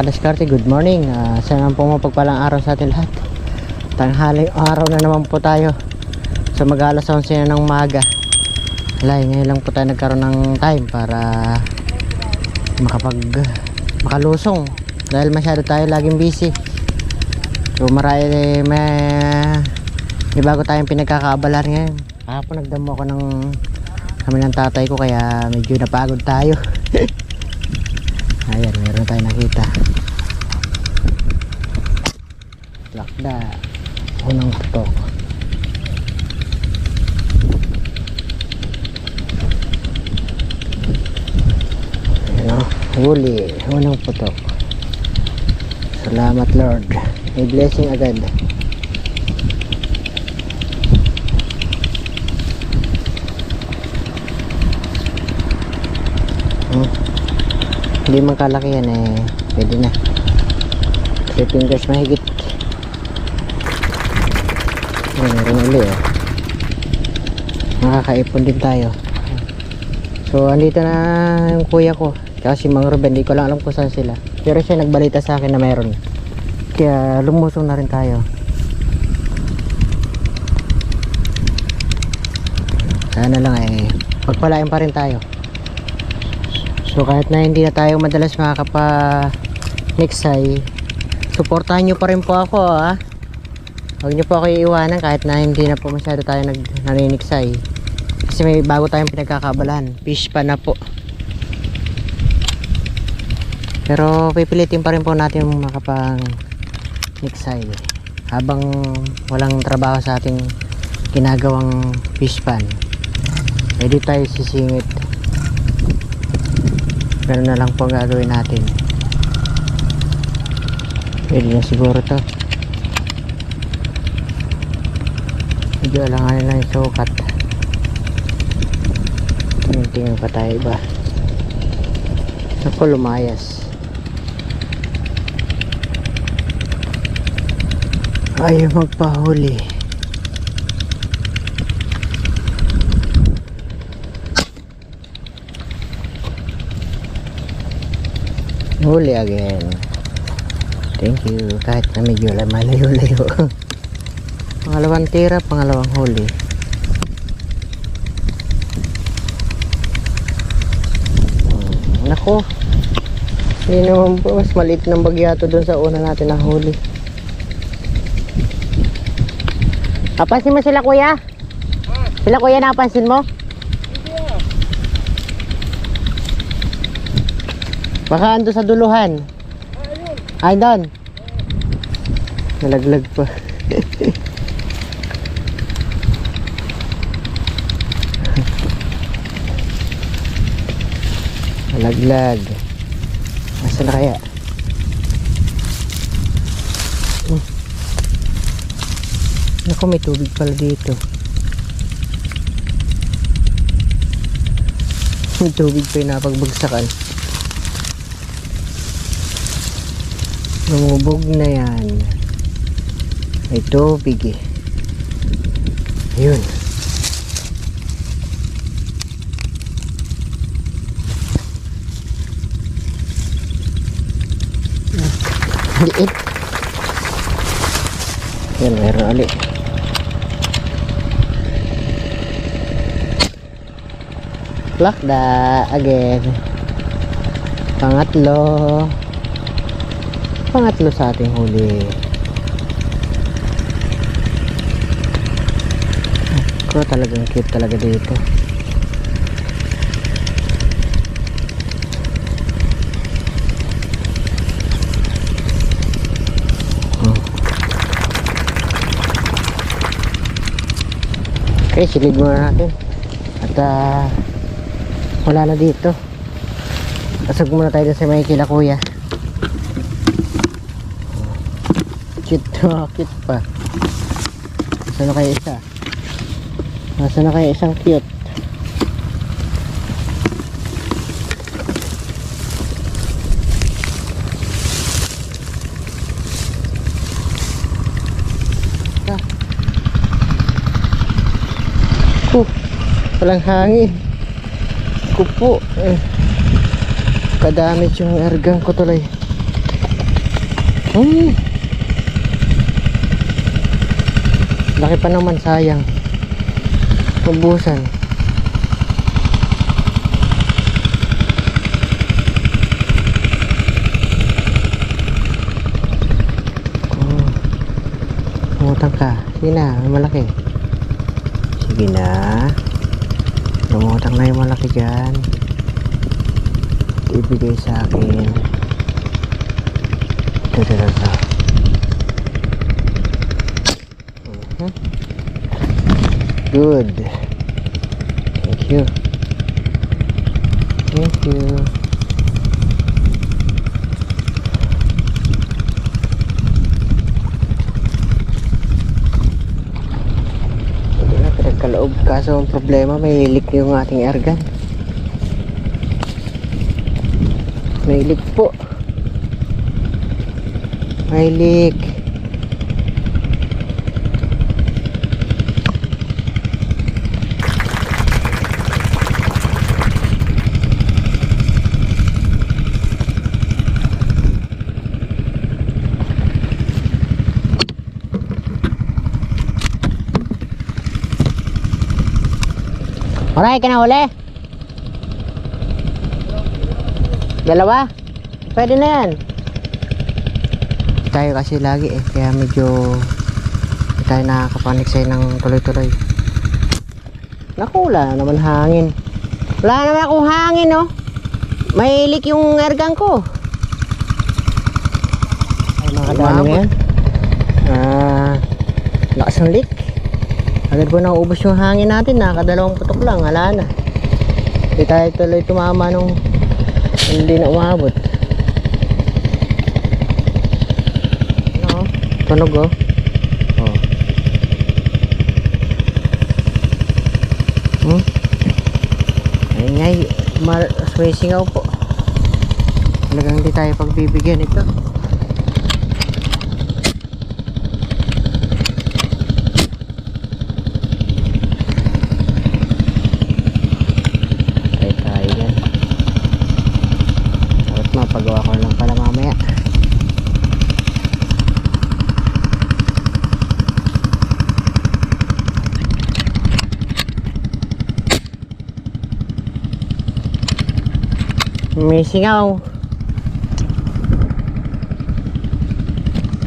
kadiskarte, good morning. Sana po mapagpalang araw sa atin lahat. Tanghali araw na naman po tayo. So mag-alas 11 na ng umaga. Ngayon lang po tayo nagkaroon ng time para makalusong. Dahil masyado tayo laging busy. So may bago tayong pinagkakaabalan ngayon. Kahapon nagdamo ako kami ng tatay ko, kaya medyo napagod tayo. Ayan, meron tayo nakita. Lakda. Unang putok. Ayan, huli. Unang putok. Salamat Lord. May blessing agad. Hindi man kalaki yan pwede na 3 fingers mahigit. Meron ulit makakaipon din tayo. So andito na yung kuya ko kasi Mang Ruben, hindi ko lang alam kung saan sila, pero siya nagbalita sa akin na meron, kaya lumusong na rin tayo. Sana lang pagpalain pa rin tayo. So kahit na hindi na tayo madalas makakapa-niksay, suportahan nyo pa rin po ako Huwag nyo po ako iiwanan kahit na hindi na po masyado tayo naniniksay. Kasi may bago tayong pinagkakabalan. Fish pa na po. Pero pipilitin pa rin po natin makapang-niksay habang walang trabaho sa ating ginagawang fish pan. Pwede tayo sisingit. Pero na lang po ang gagawin natin. Pwede na siguro to. Medyo alanganin lang yung sukat. Tingin pa tayo ba? Ako lumayas. Ayaw magpahuli. Huli again. Thank you. Kahit na medyo malayo-layo. Pangalawang tira, pangalawang huli. Nako. Hindi naman po. Mas maliit ng bagyato dun sa una natin na huli. Napansin mo sila kuya? Sila kuya, napansin mo? Baka ando sa duluhan. Ay, doon. Nalaglag pa. Nalaglag. Nasaan na kaya? Naku, may tubig pala dito. May tubig pa yung napagbagsakan. Lumubog na yan. May tubig Ayun. Liit. Yan, meron ulit. Lakda again. Pangatlo sa ating huli. Ako talagang cute talaga dito. Okay, silid muna natin. At wala na dito. Kasag muna tayo sa may kila kuya. Cute pa. Nasaan na kaya isa? Nasaan na kaya isang cute? Walang hangin. Kupo kadamit yung ergang ko tuloy. Hmm. Laki pa naman, sayang. Ubusan. Oh. Umutang ka. Sige na, malaki. Sige na. Umutang na yung malaki dyan. Ibigay sa akin. Ito. Good. Thank you. Thank you. Hindi na pinagkaloob. Kaso ang problema, may leak yung ating airgun. May leak po. May leak. Alright, ka na huli? Dalawa? Pwede na yan. Tayo kasi lagi kaya medyo hindi tayo nakakapaniksay ng tuloy-tuloy. Naku, wala naman hangin. Wala naman akong hangin, no? May leak yung airgun ko. Ay, makadami yan. Lakas ng leak. Agad po naubos yung hangin natin, nakadalawang putok lang, hala na. Hindi tayo tuloy tumama nung hindi na umabot. Ano? Tunog oh. Oh. Ayun nga, sumisingaw po. Talagang hindi tayo pagbibigyan ito. Pagawa ko lang pala mamaya. May singaw.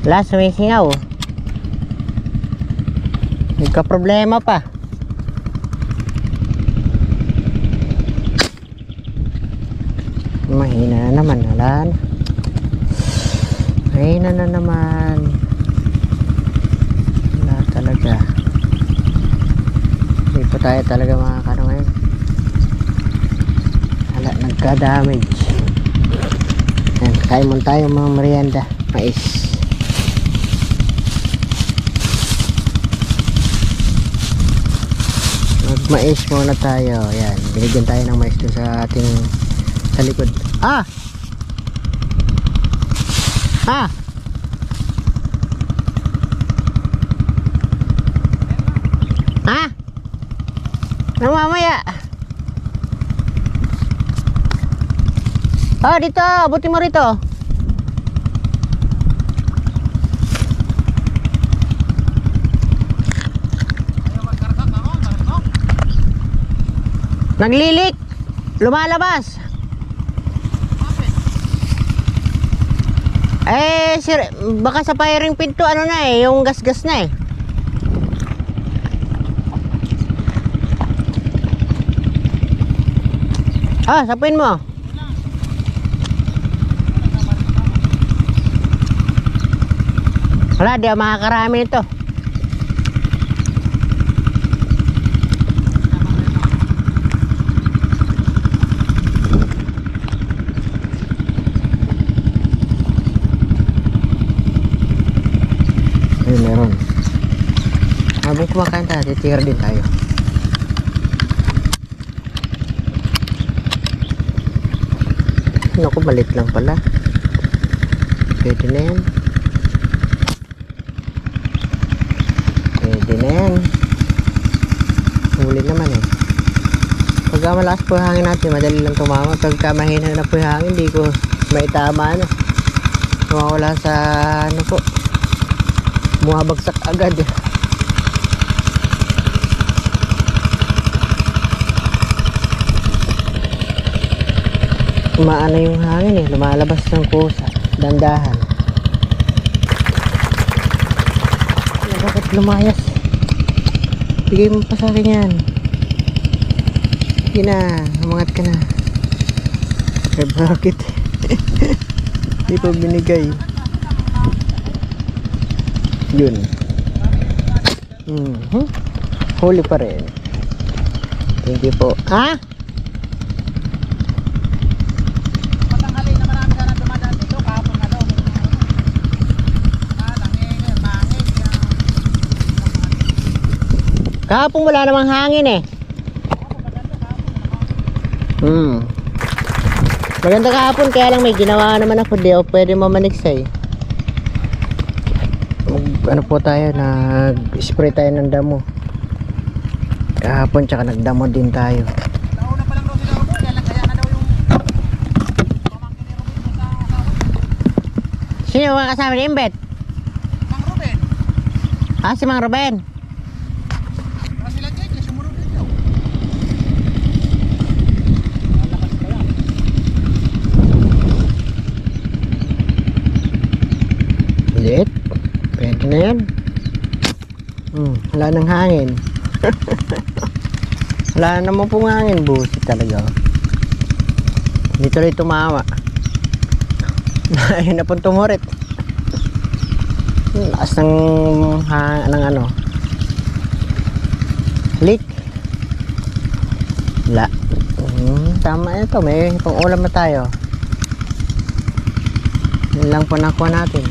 Last may singaw. Nagka-problema pa. Mahina na naman, halan. Mahina na naman. Wala talaga. Hindi po tayo talaga makakano ngayon. Hala, nagka-damage. Ayan, kain muna tayo mga merienda. Mais. Mag-mais muna tayo. Ayan, binigyan tayo ng mais dun sa ating sa likod. Ah! Ah! Ah! Mamaya. Oh, dito, buti mo rito. Naglilik. Lumalabas. Sir, baka sa firing pin to, ano na yung gas-gas na sapuin mo. Wala, di ako makakarami nito. Meron. Habang kumakain tayo, titira din tayo. Naku, malit lang pala. Pwede na yan. Pwede na yan. Huli naman Pagka malakas po yung hangin natin, madali lang tumama. Pagka mahina na po yung hangin, hindi ko maitama Mawala sa ano po. Bumabagsak agad. Umaano yung hangin eh. Lumalabas ng kusa. Dandahan. Bakit lumayas? Bigay mo pa sa akin yan. Sige na, umangat ka na. Eh bakit? Hindi pa binigay. Yun. Huli pa rin. Thank you po. Ha? Kahapon wala namang hangin eh. Maganda kahapon, kaya lang may ginawa naman ako, di ako pwede mamaniksay. Ano po tayo, nag-spray tayo ng damo kahapon, tsaka nagdamo din tayo. Nauna pa lang daw sila Ruben, kaya na daw yung pamangkin ni Ruben sa asawa. Sino mga kasama ni Imbet? Mang Ruben. Si Mang Ruben. Sila Jake, sumunod din daw. Lit. Pwede na yan. Wala nang hangin. Wala naman pong hangin. Busi talaga. Dito rin tumawa. Ayun na pong tumurit. Lakas ng ano. Leak. Wala. Tama ito. May pang ulam na tayo. Yun lang po nakuha natin.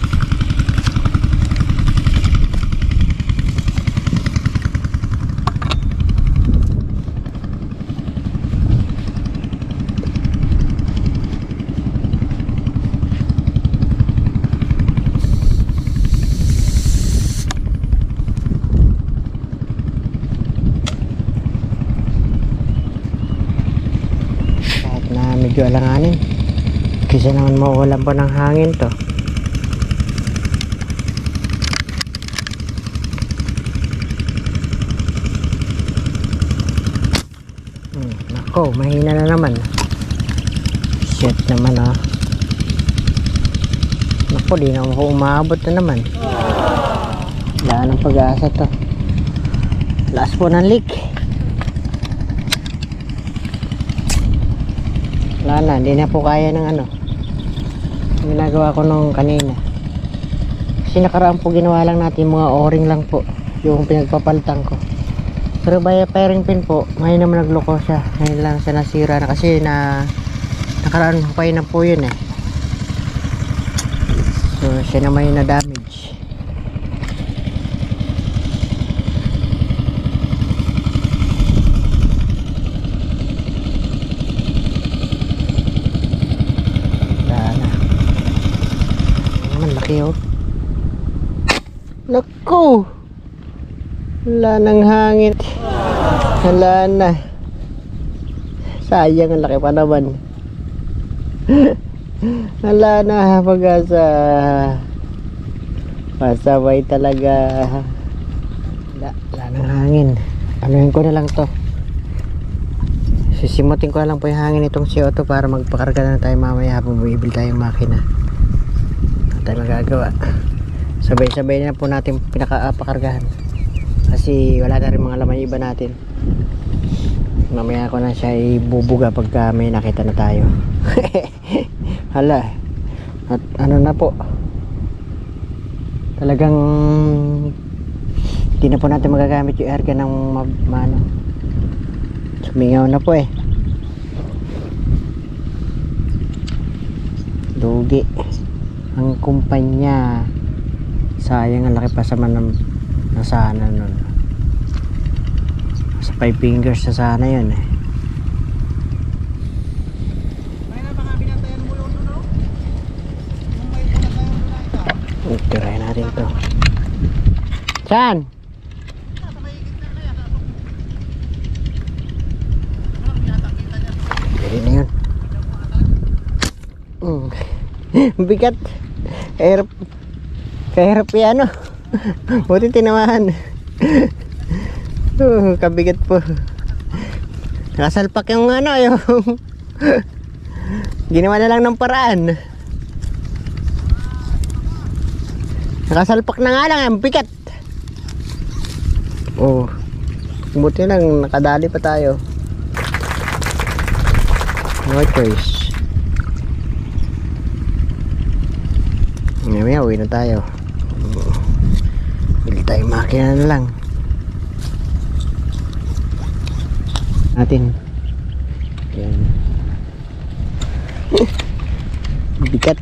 Medyo alanganin kasi naman mauulan pa ng hangin to. Nako, mahina na naman. Shit naman nako, di na ako umabot na naman. Wala ng pag-asa to. Last po ng leak. Wala na, hindi na po kaya ng ano ginagawa ko nung kanina. Kasi nakaraan po ginawa lang natin mga o-ring lang po yung pinagpapalitan ko. Pero by firing pin po, ngayon naman nagloko siya. Ngayon lang siya nasira na kasi nakaraan hukay na po yun eh. So siya naman yung na-damage. Naku, wala nang hangin. Wala na. Sayang, ang laki pa naman. Wala na pag-asa. Pasaway talaga. Wala nang hangin. Anuhin ko na lang to. Sisimutin ko lang po yung hangin itong CO2 para magpakarga na tayo mamaya habang buibil tayong makina. Ano tayo magagawa? Sabay-sabay na po natin pinakapakargahan kasi wala na rin mga laman yung iba natin. Mamaya ko na siya ibubuga pagka may nakita na tayo. Hala, at ano na po, talagang hindi na po natin magagamit yung airgun ng sumingaw na po eh. Dugi ang kumpanya. Sayang, ang laki pa sa nasana nun. Sa 5 fingers na sana yun eh. May na baka binantayan mo yun no? Kung may binantayan mo na ito. Tirahin natin to. Saan? Sa may gitna na yan. Walang binatangkita niya. Pwede na yun. Bigat. Kahirap. Kahirap yan, ano. Buti tinamaan. Kabigat po. Nakasalpak yung ano, yung ginawa na lang ng paraan. Nakasalpak na nga lang, ang bigat. Oh, buti lang, nakadali pa tayo. No choice. Ngayon, uwi na tayo. Bili tayo makina na lang. Natin. Yan. Bigat.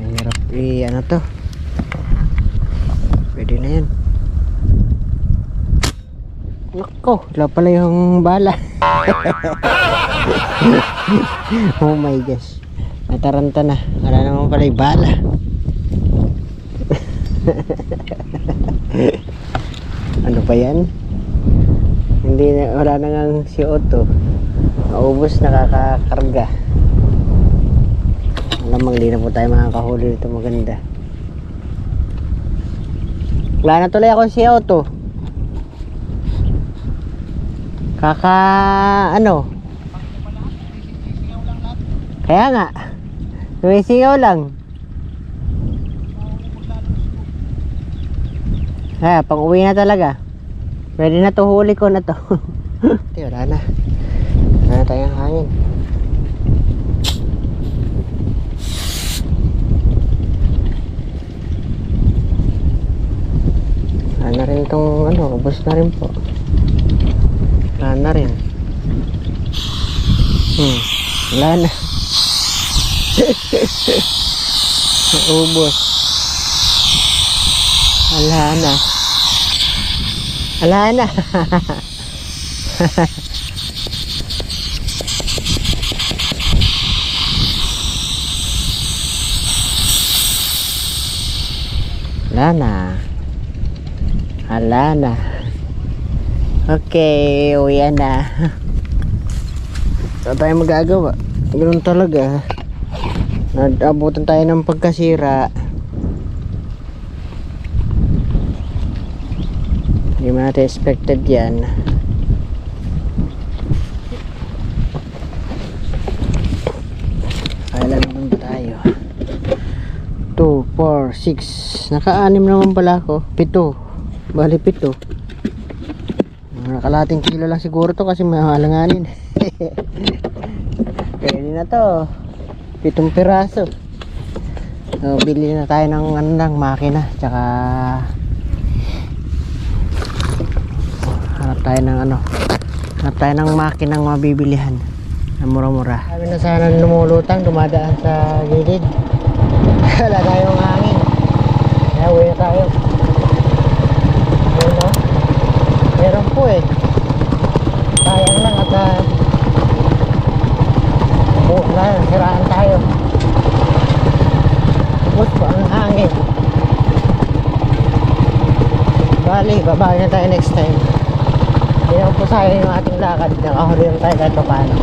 Ang hirap ano to. Pwede na yan. Nako, wala pala yung bala. Oh my gosh. Nataranta na. Wala naman pala yung bala. Ano pa yan? Hindi na, wala na nga si Otto. Naubos, nakakakarga. Alamang hindi na po tayo makakahuli dito maganda. Wala na tuloy ako si Otto. Ano? Kaya nga. Sumisingaw lang. Ha, pang uwi na talaga. Pwede na to, huli ko na to. Wala na. Wala na tayong hangin. Wala na rin tong ano, ubos na rin po. Wala na rin. Wala na. Ubos. Wala na. Wala na. Wala na. Wala na. Okay, uwi na. Saan tayo magagawa? Ganoon talaga. Nag-abutan tayo ng pagkasira. Hindi mo natin expected yan. Kailan naman ba tayo? 2, 4, 6. Naka-6 naman pala ako. 7. Bali 7. Nakalating kilo lang siguro to kasi mahalanganin. Pwede na to. 7 piraso. So, bili na tayo ng ano lang, makina. Tsaka hanap tayo ng ano, hanap tayo ng makinang mabibilihan na mura-mura. Sabi na sana lumulutang, dumadaan sa gilid. Wala tayong hangin. Kaya uwi na tayo. Ayun, no? Meron po eh. Sayang lang at siraan tayo. Ubus po ang hangin. Bali, babawi na tayo next time. Hindi naman po sayang yung ating lakad. Nakahuli lang tayo kahit pa paano.